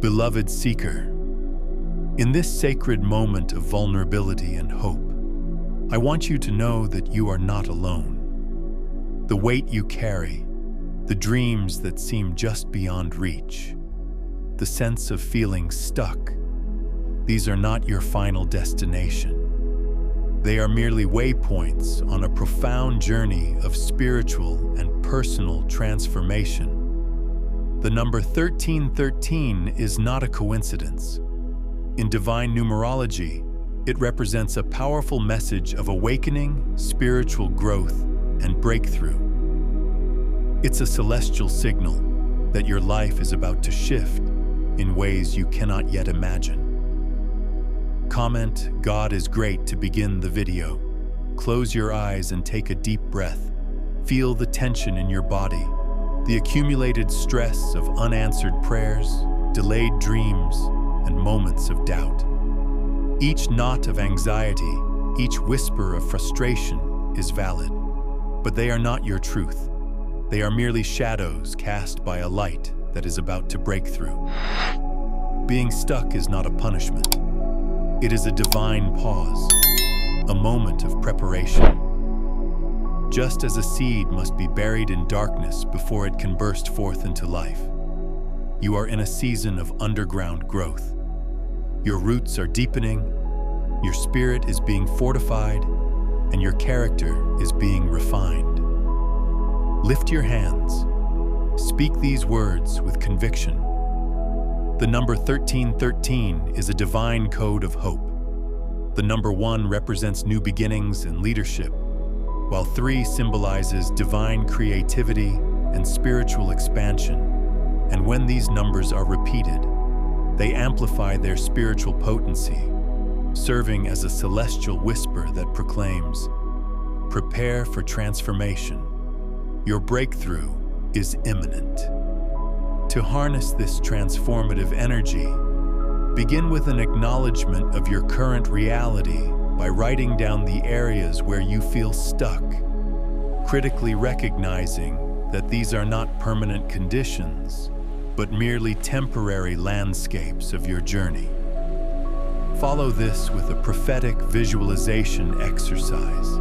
Beloved seeker, in this sacred moment of vulnerability and hope, I want you to know that you are not alone. The weight you carry, the dreams that seem just beyond reach, the sense of feeling stuck, these are not your final destination. They are merely waypoints on a profound journey of spiritual and personal transformation. The number 1313 is not a coincidence. In divine numerology, it represents a powerful message of awakening, spiritual growth, and breakthrough. It's a celestial signal that your life is about to shift in ways you cannot yet imagine. Comment "God is great" to begin the video. Close your eyes and take a deep breath. Feel the tension in your body, the accumulated stress of unanswered prayers, delayed dreams, and moments of doubt. Each knot of anxiety, each whisper of frustration is valid, but they are not your truth. They are merely shadows cast by a light that is about to break through. Being stuck is not a punishment. It is a divine pause, a moment of preparation. Just as a seed must be buried in darkness before it can burst forth into life, you are in a season of underground growth. Your roots are deepening, your spirit is being fortified, and your character is being refined. Lift your hands. Speak these words with conviction. The number 1313 is a divine code of hope. The number 1 represents new beginnings and leadership, while 3 symbolizes divine creativity and spiritual expansion. And when these numbers are repeated, they amplify their spiritual potency, serving as a celestial whisper that proclaims, "Prepare for transformation. Your breakthrough is imminent." To harness this transformative energy, begin with an acknowledgement of your current reality by writing down the areas where you feel stuck, critically recognizing that these are not permanent conditions, but merely temporary landscapes of your journey. Follow this with a prophetic visualization exercise.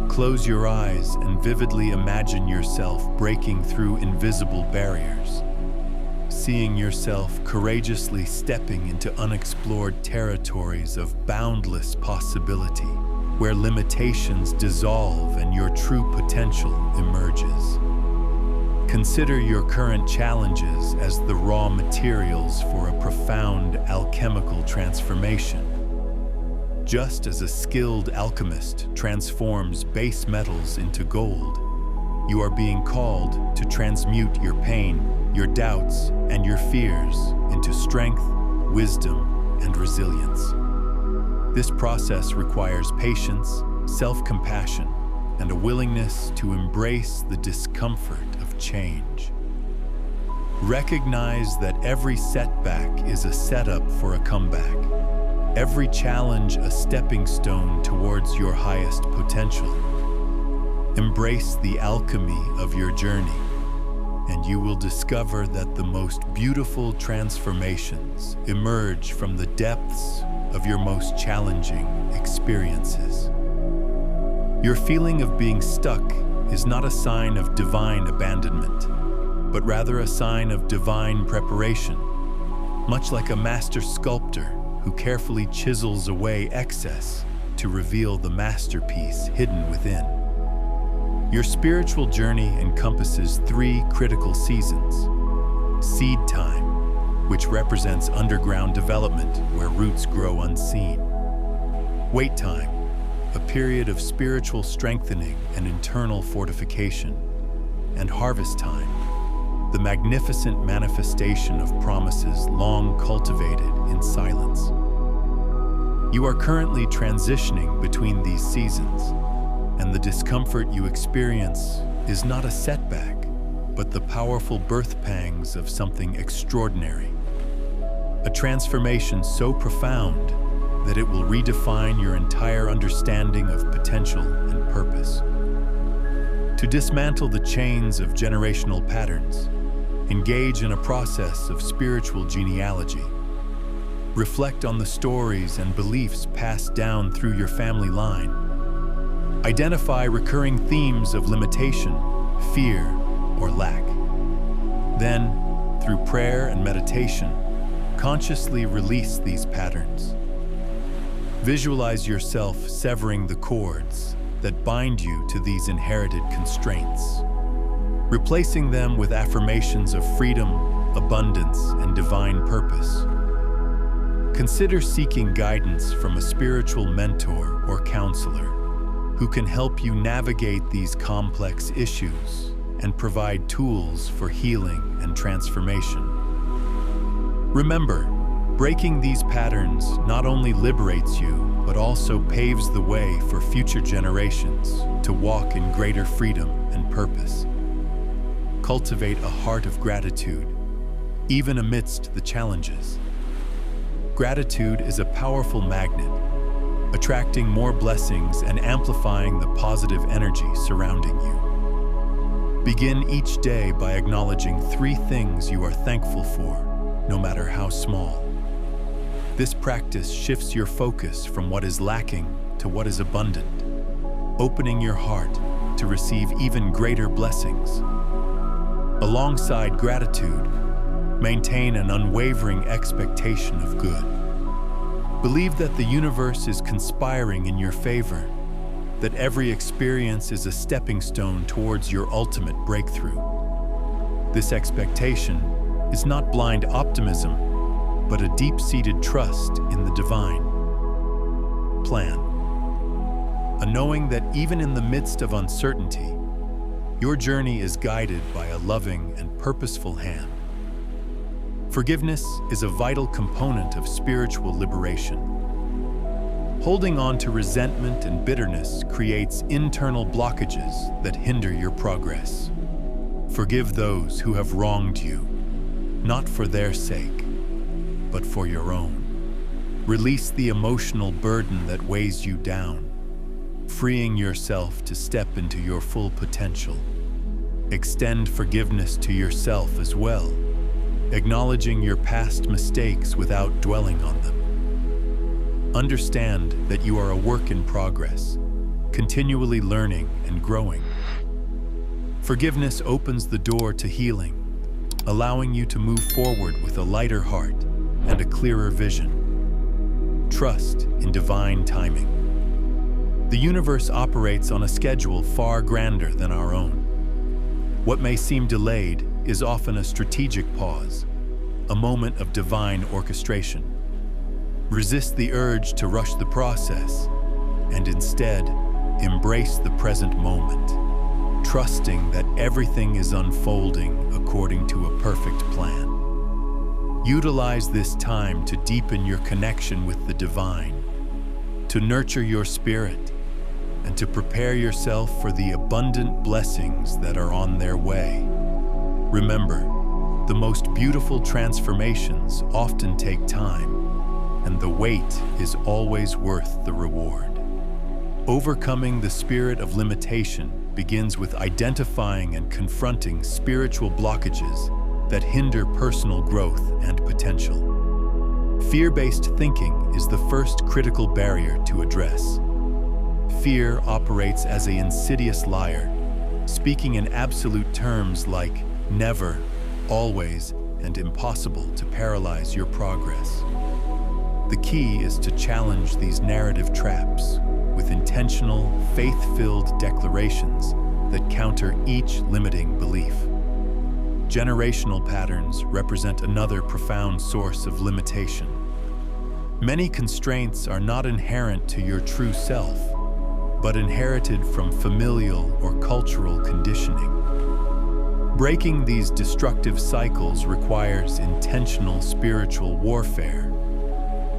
Close your eyes and vividly imagine yourself breaking through invisible barriers, seeing yourself courageously stepping into unexplored territories of boundless possibility, where limitations dissolve and your true potential emerges. Consider your current challenges as the raw materials for a profound alchemical transformation. Just as a skilled alchemist transforms base metals into gold, you are being called to transmute your pain, your doubts, and your fears into strength, wisdom, and resilience. This process requires patience, self-compassion, and a willingness to embrace the discomfort of change. Recognize that every setback is a setup for a comeback. Every challenge a stepping stone towards your highest potential. Embrace the alchemy of your journey, and you will discover that the most beautiful transformations emerge from the depths of your most challenging experiences. Your feeling of being stuck is not a sign of divine abandonment, but rather a sign of divine preparation, much like a master sculptor who carefully chisels away excess to reveal the masterpiece hidden within. Your spiritual journey encompasses 3 critical seasons. Seed time, which represents underground development where roots grow unseen. Wait time, a period of spiritual strengthening and internal fortification. And harvest time, the magnificent manifestation of promises long cultivated in silence. You are currently transitioning between these seasons, and the discomfort you experience is not a setback, but the powerful birth pangs of something extraordinary. A transformation so profound that it will redefine your entire understanding of potential and purpose. To dismantle the chains of generational patterns, Engage in a process of spiritual genealogy. Reflect on the stories and beliefs passed down through your family line. Identify recurring themes of limitation, fear, or lack. Then, through prayer and meditation, consciously release these patterns. Visualize yourself severing the cords that bind you to these inherited constraints, replacing them with affirmations of freedom, abundance, and divine purpose. Consider seeking guidance from a spiritual mentor or counselor who can help you navigate these complex issues and provide tools for healing and transformation. Remember, breaking these patterns not only liberates you, but also paves the way for future generations to walk in greater freedom and purpose. Cultivate a heart of gratitude, even amidst the challenges. Gratitude is a powerful magnet, attracting more blessings and amplifying the positive energy surrounding you. Begin each day by acknowledging 3 things you are thankful for, no matter how small. This practice shifts your focus from what is lacking to what is abundant, opening your heart to receive even greater blessings. Alongside gratitude, maintain an unwavering expectation of good. Believe that the universe is conspiring in your favor, that every experience is a stepping stone towards your ultimate breakthrough. This expectation is not blind optimism, but a deep-seated trust in the divine plan. A knowing that even in the midst of uncertainty, your journey is guided by a loving and purposeful hand. Forgiveness is a vital component of spiritual liberation. Holding on to resentment and bitterness creates internal blockages that hinder your progress. Forgive those who have wronged you, not for their sake, but for your own. Release the emotional burden that weighs you down, freeing yourself to step into your full potential. Extend forgiveness to yourself as well, acknowledging your past mistakes without dwelling on them. Understand that you are a work in progress, continually learning and growing. Forgiveness opens the door to healing, allowing you to move forward with a lighter heart and a clearer vision. Trust in divine timing. The universe operates on a schedule far grander than our own. What may seem delayed is often a strategic pause, a moment of divine orchestration. Resist the urge to rush the process, and instead, embrace the present moment, trusting that everything is unfolding according to a perfect plan. Utilize this time to deepen your connection with the divine, to nurture your spirit, and to prepare yourself for the abundant blessings that are on their way. Remember, the most beautiful transformations often take time, and the wait is always worth the reward. Overcoming the spirit of limitation begins with identifying and confronting spiritual blockages that hinder personal growth and potential. Fear-based thinking is the first critical barrier to address. Fear operates as an insidious liar, speaking in absolute terms like never, always, and impossible to paralyze your progress. The key is to challenge these narrative traps with intentional, faith-filled declarations that counter each limiting belief. Generational patterns represent another profound source of limitation. Many constraints are not inherent to your true self, but inherited from familial or cultural conditioning. Breaking these destructive cycles requires intentional spiritual warfare,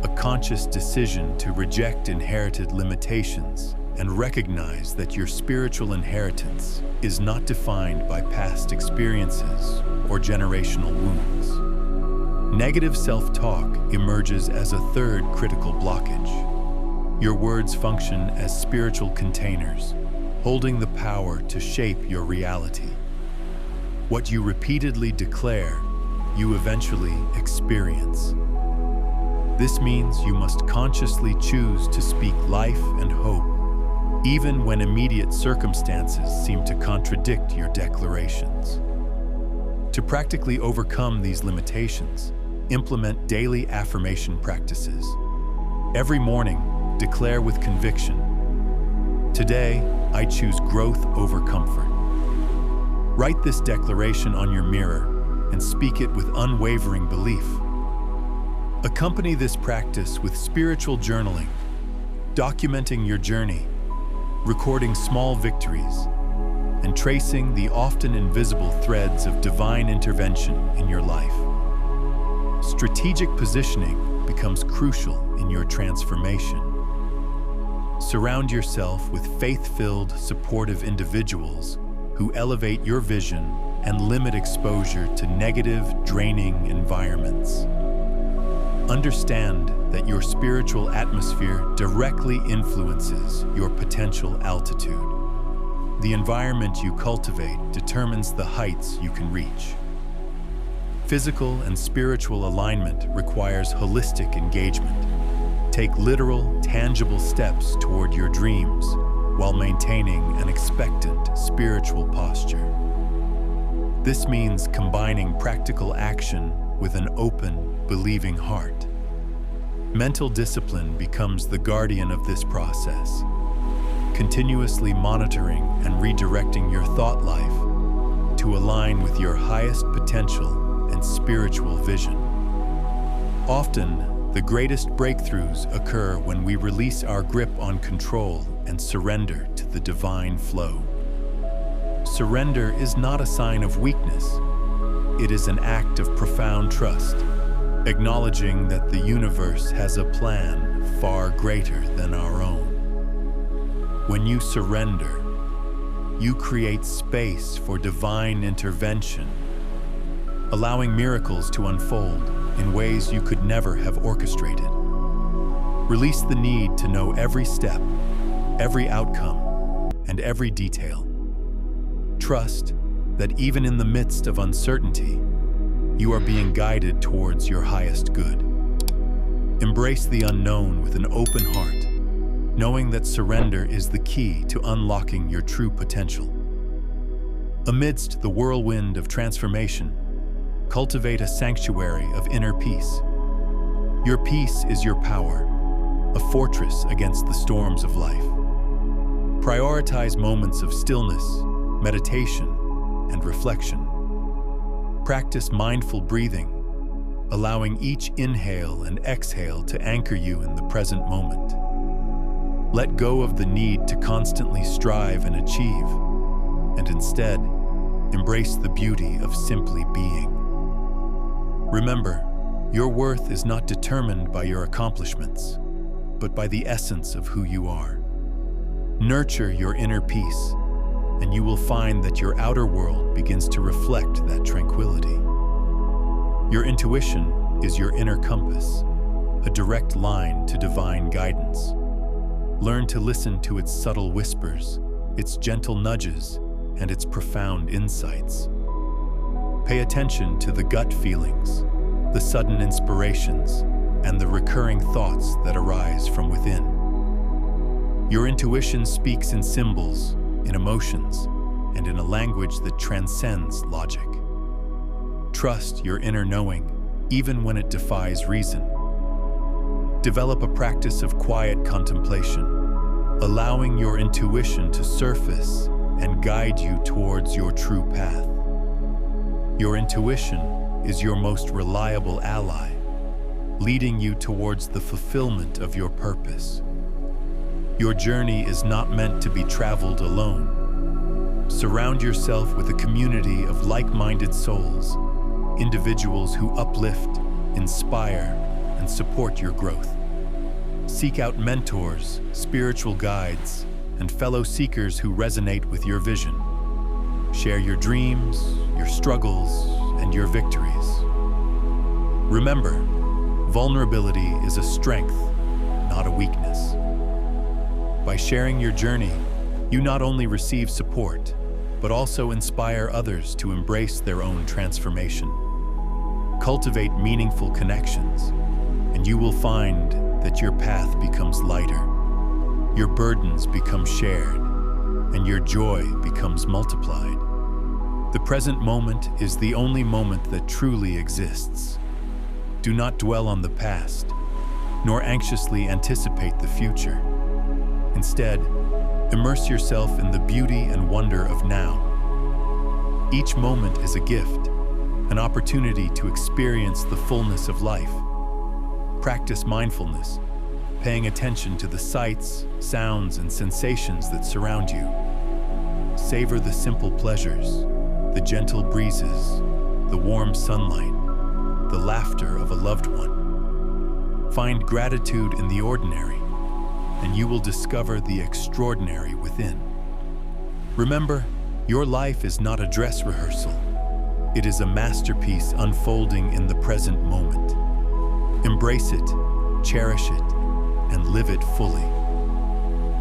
a conscious decision to reject inherited limitations and recognize that your spiritual inheritance is not defined by past experiences or generational wounds. Negative self-talk emerges as a third critical blockage. Your words function as spiritual containers, holding the power to shape your reality. What you repeatedly declare, you eventually experience. This means you must consciously choose to speak life and hope, even when immediate circumstances seem to contradict your declarations. To practically overcome these limitations, implement daily affirmation practices. Every morning, declare with conviction, "Today, I choose growth over comfort." Write this declaration on your mirror and speak it with unwavering belief. Accompany this practice with spiritual journaling, documenting your journey, recording small victories, and tracing the often invisible threads of divine intervention in your life. Strategic positioning becomes crucial in your transformation. Surround yourself with faith-filled, supportive individuals who elevate your vision and limit exposure to negative, draining environments. Understand that your spiritual atmosphere directly influences your potential altitude. The environment you cultivate determines the heights you can reach. Physical and spiritual alignment requires holistic engagement. Take literal, tangible steps toward your dreams while maintaining an expectant spiritual posture. This means combining practical action with an open, believing heart. Mental discipline becomes the guardian of this process, continuously monitoring and redirecting your thought life to align with your highest potential and spiritual vision. Often, the greatest breakthroughs occur when we release our grip on control and surrender to the divine flow. Surrender is not a sign of weakness. It is an act of profound trust, acknowledging that the universe has a plan far greater than our own. When you surrender, you create space for divine intervention, allowing miracles to unfold in ways you could never have orchestrated. Release the need to know every step, every outcome, and every detail. Trust that even in the midst of uncertainty, you are being guided towards your highest good. Embrace the unknown with an open heart, knowing that surrender is the key to unlocking your true potential. Amidst the whirlwind of transformation, cultivate a sanctuary of inner peace. Your peace is your power, a fortress against the storms of life. Prioritize moments of stillness, meditation, and reflection. Practice mindful breathing, allowing each inhale and exhale to anchor you in the present moment. Let go of the need to constantly strive and achieve, and instead, embrace the beauty of simply being. Remember, your worth is not determined by your accomplishments, but by the essence of who you are. Nurture your inner peace, and you will find that your outer world begins to reflect that tranquility. Your intuition is your inner compass, a direct line to divine guidance. Learn to listen to its subtle whispers, its gentle nudges, and its profound insights. Pay attention to the gut feelings, the sudden inspirations, and the recurring thoughts that arise from within. Your intuition speaks in symbols, in emotions, and in a language that transcends logic. Trust your inner knowing, even when it defies reason. Develop a practice of quiet contemplation, allowing your intuition to surface and guide you towards your true path. Your intuition is your most reliable ally, leading you towards the fulfillment of your purpose. Your journey is not meant to be traveled alone. Surround yourself with a community of like-minded souls, individuals who uplift, inspire, and support your growth. Seek out mentors, spiritual guides, and fellow seekers who resonate with your vision. Share your dreams, your struggles, and your victories. Remember, vulnerability is a strength, not a weakness. By sharing your journey, you not only receive support, but also inspire others to embrace their own transformation. Cultivate meaningful connections, and you will find that your path becomes lighter, your burdens become shared, and your joy becomes multiplied. The present moment is the only moment that truly exists. Do not dwell on the past, nor anxiously anticipate the future. Instead, immerse yourself in the beauty and wonder of now. Each moment is a gift, an opportunity to experience the fullness of life. Practice mindfulness, paying attention to the sights, sounds, and sensations that surround you. Savor the simple pleasures, the gentle breezes, the warm sunlight, the laughter of a loved one. Find gratitude in the ordinary, and you will discover the extraordinary within. Remember, your life is not a dress rehearsal. It is a masterpiece unfolding in the present moment. Embrace it, cherish it, and live it fully.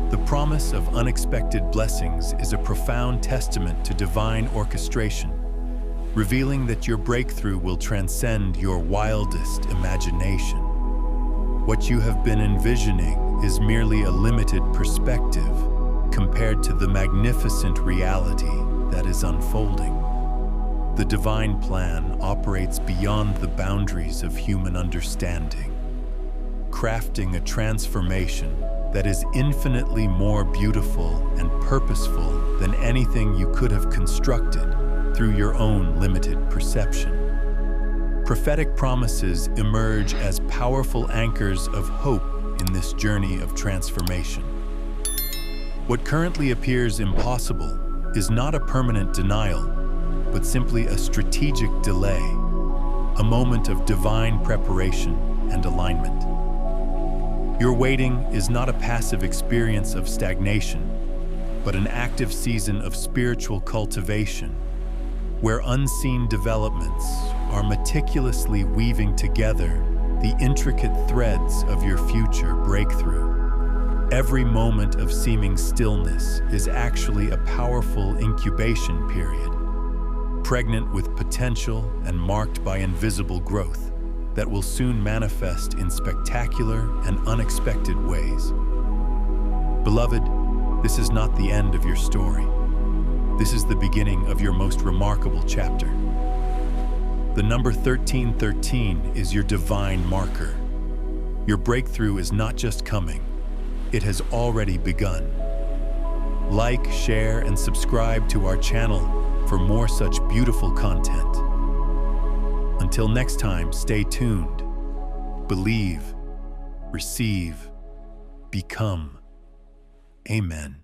The promise of unexpected blessings is a profound testament to divine orchestration, revealing that your breakthrough will transcend your wildest imagination. What you have been envisioning is merely a limited perspective compared to the magnificent reality that is unfolding. The divine plan operates beyond the boundaries of human understanding, crafting a transformation that is infinitely more beautiful and purposeful than anything you could have constructed through your own limited perception. Prophetic promises emerge as powerful anchors of hope in this journey of transformation. What currently appears impossible is not a permanent denial, but simply a strategic delay, a moment of divine preparation and alignment. Your waiting is not a passive experience of stagnation, but an active season of spiritual cultivation, where unseen developments are meticulously weaving together the intricate threads of your future breakthrough. Every moment of seeming stillness is actually a powerful incubation period, pregnant with potential and marked by invisible growth that will soon manifest in spectacular and unexpected ways. Beloved, this is not the end of your story. This is the beginning of your most remarkable chapter. The number 1313 is your divine marker. Your breakthrough is not just coming, it has already begun. Like, share, and subscribe to our channel for more such beautiful content. Until next time, stay tuned. Believe, receive, become. Amen.